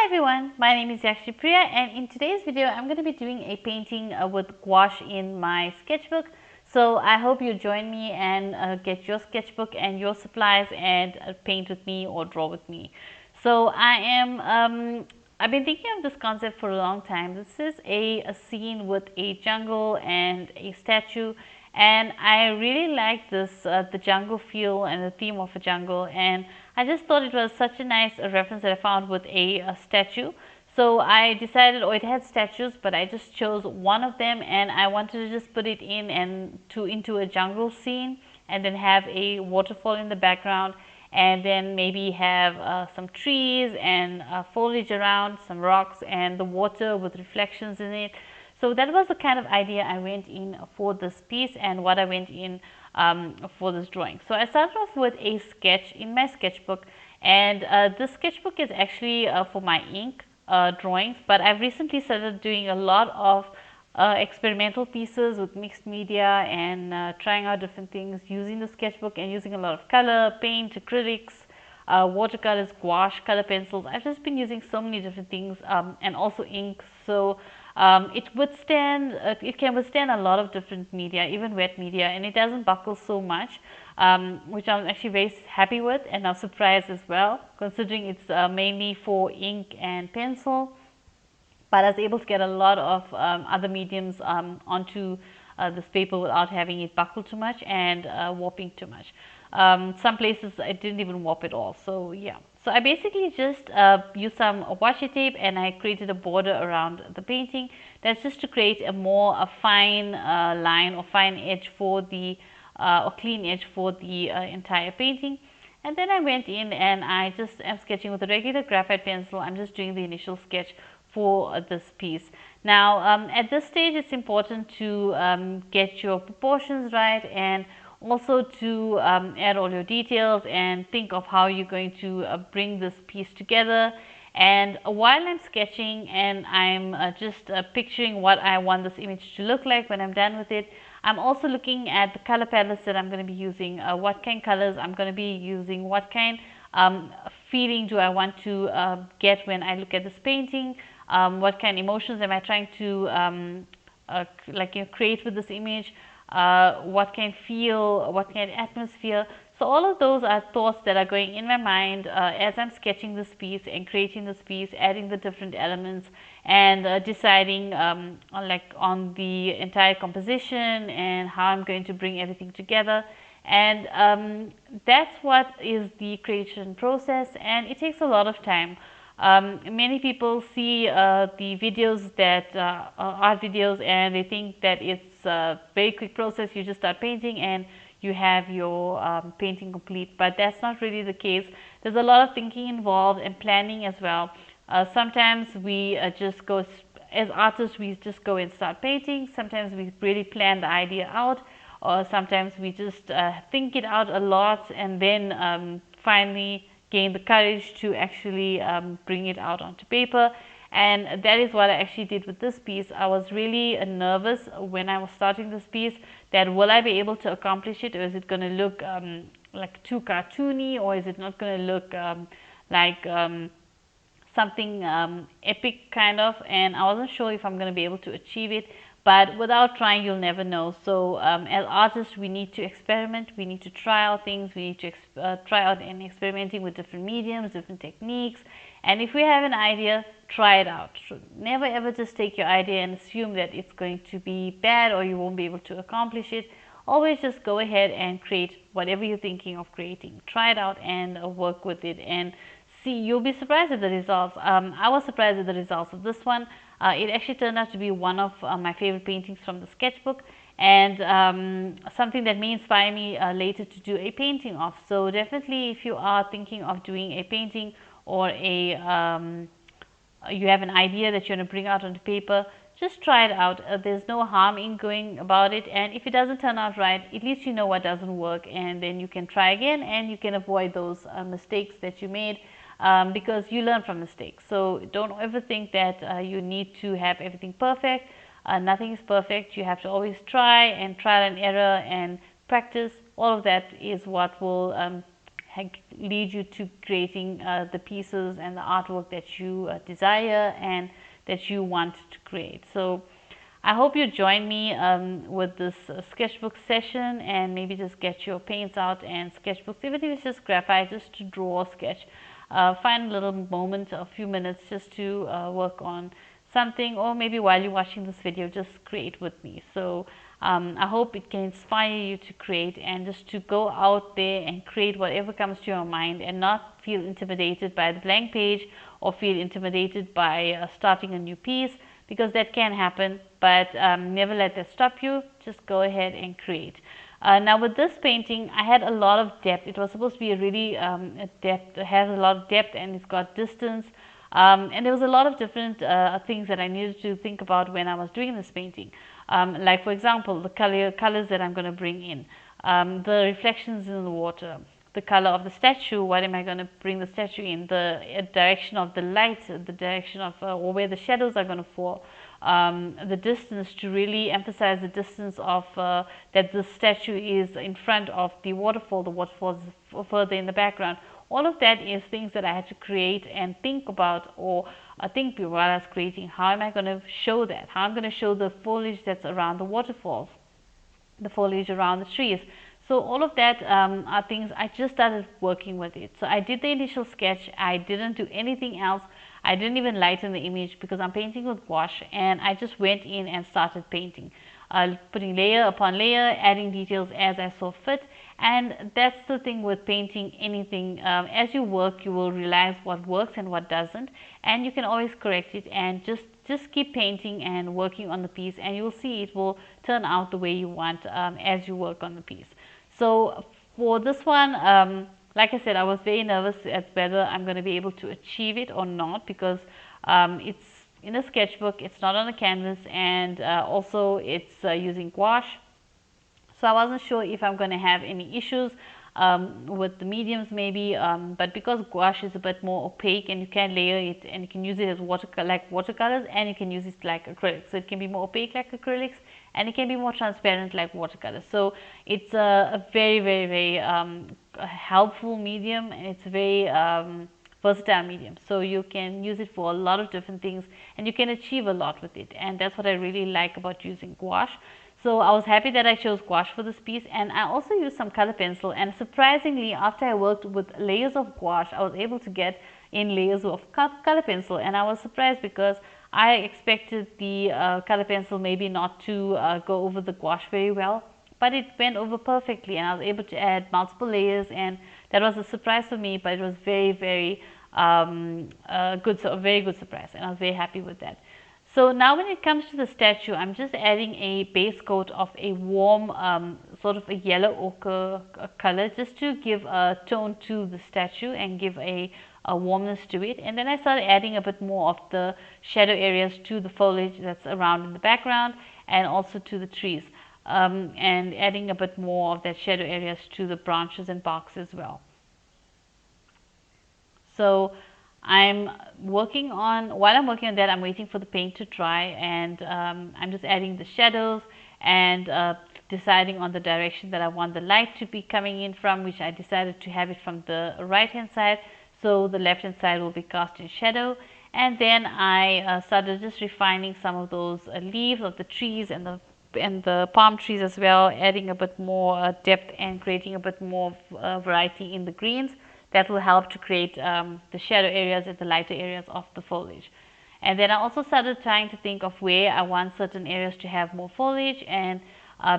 everyone, my name is Priya, and in today's video I'm going to be doing a painting with gouache in my sketchbook. So I hope you join me and get your sketchbook and your supplies and paint with me or draw with me. So I've been thinking of this concept for a long time. This is a scene with a jungle and a statue, and I really like this the jungle feel and the theme of a jungle, and I just thought it was such a nice reference that I found with a statue. So I decided, it had statues, but I just chose one of them, and I wanted to just put it into a jungle scene, and then have a waterfall in the background, and then maybe have some trees and foliage around, some rocks, and the water with reflections in it. So that was the kind of idea I went in for this piece and what I went in for this drawing. So I started off with a sketch in my sketchbook, and this sketchbook is actually for my ink drawings, but I've recently started doing a lot of experimental pieces with mixed media and trying out different things using the sketchbook and using a lot of color, paint, acrylics, watercolors, gouache, color pencils. I've just been using so many different things and also ink. So it can withstand a lot of different media, even wet media, and it doesn't buckle so much, which I'm actually very happy with, and I'm surprised as well, considering it's mainly for ink and pencil. But I was able to get a lot of other mediums onto this paper without having it buckle too much and warping too much. Some places I didn't even warp at all. So yeah, so I basically just used some washi tape, and I created a border around the painting. That's just to create a fine line or fine edge for the or clean edge for the entire painting. And then I went in and I just am sketching with a regular graphite pencil. I'm just doing the initial sketch for this piece. Now at this stage it's important to get your proportions right, and also to add all your details and think of how you're going to bring this piece together. And while I'm sketching and I'm just picturing what I want this image to look like when I'm done with it, I'm also looking at the color palettes that I'm going to be using, what kind of colors I'm going to be using, what kind feeling do I want to get when I look at this painting, what kind of emotions am I trying to create with this image, what kind of feel, what kind of atmosphere. So all of those are thoughts that are going in my mind as I'm sketching this piece and creating this piece, adding the different elements, and deciding on the entire composition and how I'm going to bring everything together. And that's what is the creation process, and it takes a lot of time. Many people see the videos that art videos, and they think that it's a very quick process. You just start painting and you have your painting complete, but that's not really the case. There's a lot of thinking involved and planning as well. Sometimes we just go, as artists, we just go and start painting. Sometimes we really plan the idea out, or sometimes we just think it out a lot and then finally gain the courage to actually bring it out onto paper. And that is what I actually did with this piece. I was really nervous when I was starting this piece, that will I be able to accomplish it, or is it going to look like too cartoony, or is it not going to look like something epic kind of. And I wasn't sure if I'm going to be able to achieve it, but without trying you'll never know. So as artists, we need to experiment, we need to try out things, we need to try out and experimenting with different mediums, different techniques. And if we have an idea, try it out. Never ever just take your idea and assume that it's going to be bad or you won't be able to accomplish it. Always just go ahead and create whatever you're thinking of creating. Try it out and work with it, and see, you'll be surprised at the results. I was surprised at the results of this one. It actually turned out to be one of my favorite paintings from the sketchbook, and something that may inspire me later to do a painting of. So definitely, if you are thinking of doing a painting, or you have an idea that you're going to bring out onto paper, just try it out. There's no harm in going about it, and if it doesn't turn out right, at least you know what doesn't work, and then you can try again and you can avoid those mistakes that you made, because you learn from mistakes. So don't ever think that you need to have everything perfect. Nothing is perfect. You have to always try and trial and error and practice. All of that is what will lead you to creating the pieces and the artwork that you desire and that you want to create. So I hope you join me with this sketchbook session, and maybe just get your paints out and sketchbooks, even if it's just graphite, just to draw or sketch. Find a little moment, a few minutes, just to work on something, or maybe while you're watching this video, just create with me. So I hope it can inspire you to create, and just to go out there and create whatever comes to your mind, and not feel intimidated by the blank page, or feel intimidated by starting a new piece, because that can happen, but never let that stop you. Just go ahead and create. Now with this painting, I had a lot of depth. It was supposed to be a really depth, it has a lot of depth, and it's got distance. And there was a lot of different things that I needed to think about when I was doing this painting. Like for example, the colors that I'm going to bring in, the reflections in the water, the color of the statue, what am I going to bring the statue in, the direction of the light, the direction of or where the shadows are going to fall, the distance, to really emphasize the distance of that the statue is in front of the waterfall is further in the background. All of that is things that I had to create and think about, or think while I was creating. How am I going to show that? How I'm going to show the foliage that's around the waterfalls, the foliage around the trees. So all of that are things I just started working with it. So I did the initial sketch. I didn't do anything else. I didn't even lighten the image, because I'm painting with gouache, and I just went in and started painting, putting layer upon layer, adding details as I saw fit. And that's the thing with painting anything. As you work, you will realize what works and what doesn't, and you can always correct it, and just keep painting and working on the piece, and you'll see it will turn out the way you want as you work on the piece. So for this one, like I said, I was very nervous at whether I'm going to be able to achieve it or not, because it's in a sketchbook, it's not on a canvas, and also it's using gouache. So I wasn't sure if I'm going to have any issues with the mediums maybe, but because gouache is a bit more opaque, and you can layer it, and you can use it as watercolors, and you can use it like acrylics. So it can be more opaque like acrylics, and it can be more transparent like watercolors. So it's a very, very, very helpful medium, and it's a very versatile medium. So you can use it for a lot of different things, and you can achieve a lot with it, and that's what I really like about using gouache. So I was happy that I chose gouache for this piece, and I also used some color pencil, and surprisingly, after I worked with layers of gouache, I was able to get in layers of color pencil, and I was surprised because I expected the color pencil maybe not to go over the gouache very well, but it went over perfectly, and I was able to add multiple layers, and that was a surprise for me, but it was very, very good, so a very good surprise, and I was very happy with that. So now when it comes to the statue, I'm just adding a base coat of a warm sort of a yellow ochre color, just to give a tone to the statue and give a warmness to it. And then I started adding a bit more of the shadow areas to the foliage that's around in the background, and also to the trees, and adding a bit more of that shadow areas to the branches and barks as well. So while I'm working on that, I'm waiting for the paint to dry, and I'm just adding the shadows and deciding on the direction that I want the light to be coming in from, which I decided to have it from the right hand side, so the left hand side will be cast in shadow. And then I started just refining some of those leaves of the trees and the palm trees as well, adding a bit more depth and creating a bit more variety in the greens. That will help to create the shadow areas and the lighter areas of the foliage. And then I also started trying to think of where I want certain areas to have more foliage, and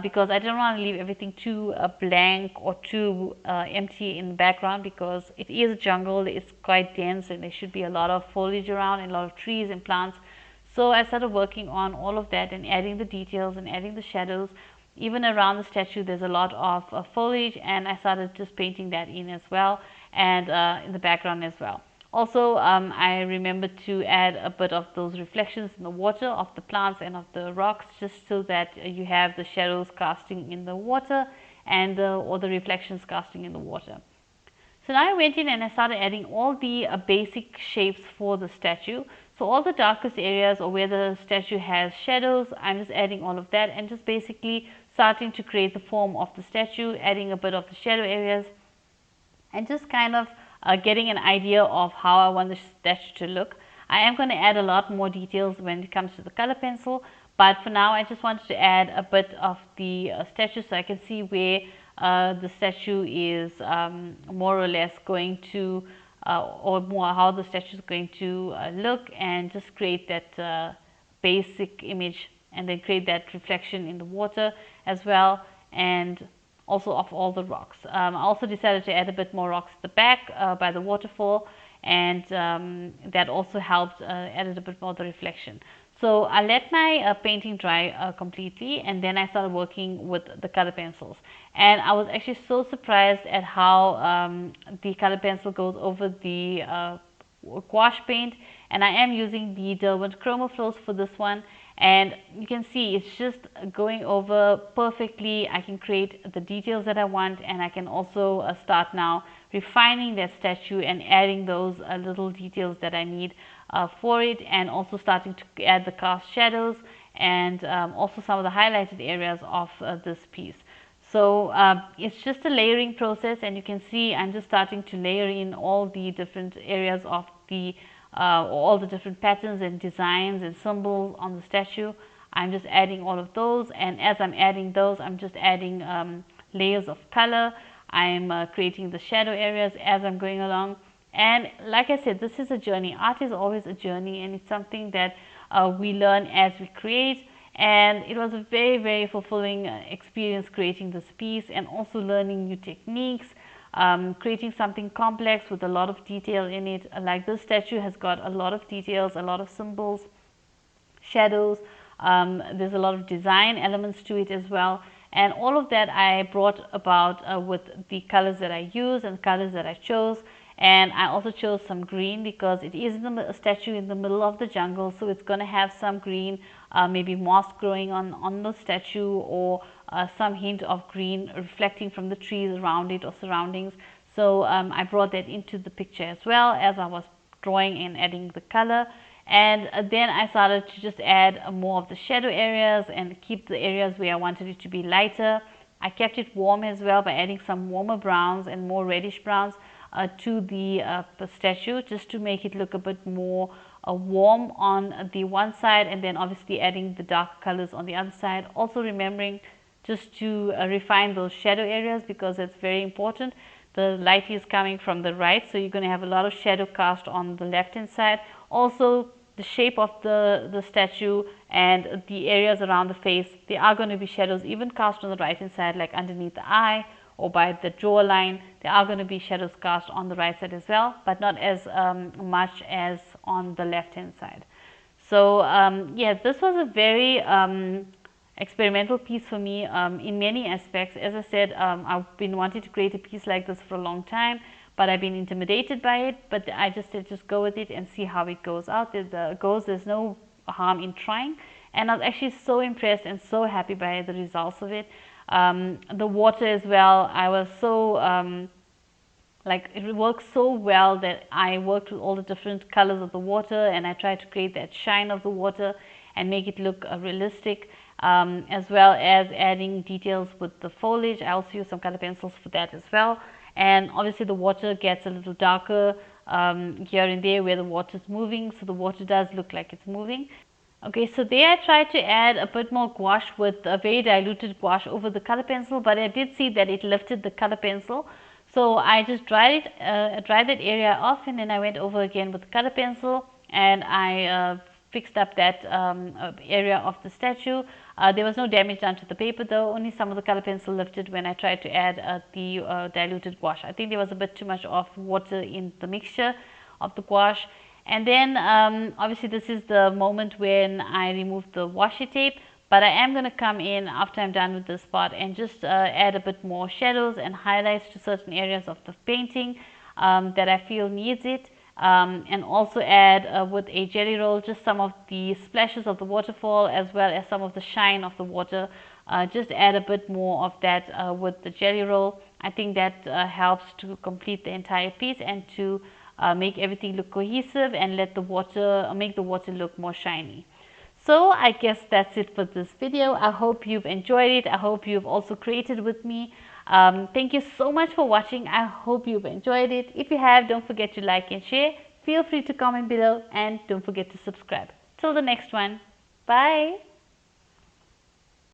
because I didn't want to leave everything too blank or too empty in the background, because it is a jungle, it's quite dense, and there should be a lot of foliage around and a lot of trees and plants. So I started working on all of that and adding the details and adding the shadows. Even around the statue there's a lot of foliage, and I started just painting that in as well, and in the background as well. Also, I remembered to add a bit of those reflections in the water of the plants and of the rocks, just so that you have the shadows casting in the water and or the reflections casting in the water. So now I went in and I started adding all the basic shapes for the statue. So all the darkest areas, or where the statue has shadows, I'm just adding all of that and just basically starting to create the form of the statue, adding a bit of the shadow areas, and just kind of getting an idea of how I want the statue to look. I am going to add a lot more details when it comes to the color pencil, but for now I just wanted to add a bit of the statue so I can see where the statue is more or less going to or more how the statue is going to look, and just create that basic image, and then create that reflection in the water as well, and also of all the rocks. I also decided to add a bit more rocks at the back by the waterfall, and that also helped added a bit more of the reflection. So I let my painting dry completely, and then I started working with the color pencils. And I was actually so surprised at how the color pencil goes over the gouache paint. And I am using the Derwent Chroma Flows for this one, and you can see it's just going over perfectly. I can create the details that I want, and I can also start now refining that statue and adding those little details that I need for it, and also starting to add the cast shadows, and also some of the highlighted areas of this piece. So it's just a layering process, and you can see I'm just starting to layer in all the different areas of the all the different patterns and designs and symbols on the statue. I'm just adding all of those, and as I'm adding those, I'm just adding layers of color. I'm creating the shadow areas as I'm going along. And like I said, this is a journey. Art is always a journey, and it's something that we learn as we create. And it was a very, very fulfilling experience creating this piece, and also learning new techniques, creating something complex with a lot of detail in it. Like this statue has got a lot of details, a lot of symbols, shadows. There's a lot of design elements to it as well. And all of that I brought about with the colors that I use and colors that I chose. And I also chose some green because it is a statue in the middle of the jungle, so it's going to have some green, maybe moss growing on the statue, or some hint of green reflecting from the trees around it or surroundings. So I brought that into the picture as well as I was drawing and adding the color. And then I started to just add more of the shadow areas and keep the areas where I wanted it to be lighter. I kept it warm as well by adding some warmer browns and more reddish browns to the statue, just to make it look a bit more warm on the one side, and then obviously adding the dark colors on the other side. Also remembering just to refine those shadow areas, because it's very important. The light is coming from the right, so you're going to have a lot of shadow cast on the left hand side. Also the shape of the statue and the areas around the face, there are going to be shadows even cast on the right hand side, like underneath the eye or by the jawline. There are going to be shadows cast on the right side as well, but not as much as on the left hand side. So yeah, this was a very experimental piece for me in many aspects. As I said, I've been wanting to create a piece like this for a long time, but I've been intimidated by it. But I just said, just go with it and see how it goes out. There's no harm in trying, and I was actually so impressed and so happy by the results of it. The water as well, I was so like, it works so well that I worked with all the different colors of the water, and I tried to create that shine of the water and make it look realistic, as well as adding details with the foliage. I also used some color pencils for that as well. And obviously the water gets a little darker here and there where the water is moving, so the water does look like it's moving. Okay, so there I tried to add a bit more gouache with a very diluted gouache over the color pencil, but I did see that it lifted the color pencil. So I just dried that area off, and then I went over again with the color pencil, and I fixed up that area of the statue. There was no damage done to the paper though, only some of the color pencil lifted when I tried to add the diluted gouache. I think there was a bit too much of water in the mixture of the gouache. And then obviously this is the moment when I remove the washi tape, but I am going to come in after I'm done with this part and just add a bit more shadows and highlights to certain areas of the painting that I feel needs it. And also add with a jelly roll just some of the splashes of the waterfall, as well as some of the shine of the water. Just add a bit more of that with the jelly roll. I think that helps to complete the entire piece and to make everything look cohesive and let the water make the water look more shiny. So I guess that's it for this video. I hope you've enjoyed it. I hope you've also created with me. Thank you so much for watching. I hope you've enjoyed it. If you have, don't forget to like and share. Feel free to comment below and don't forget to subscribe. Till the next one. Bye.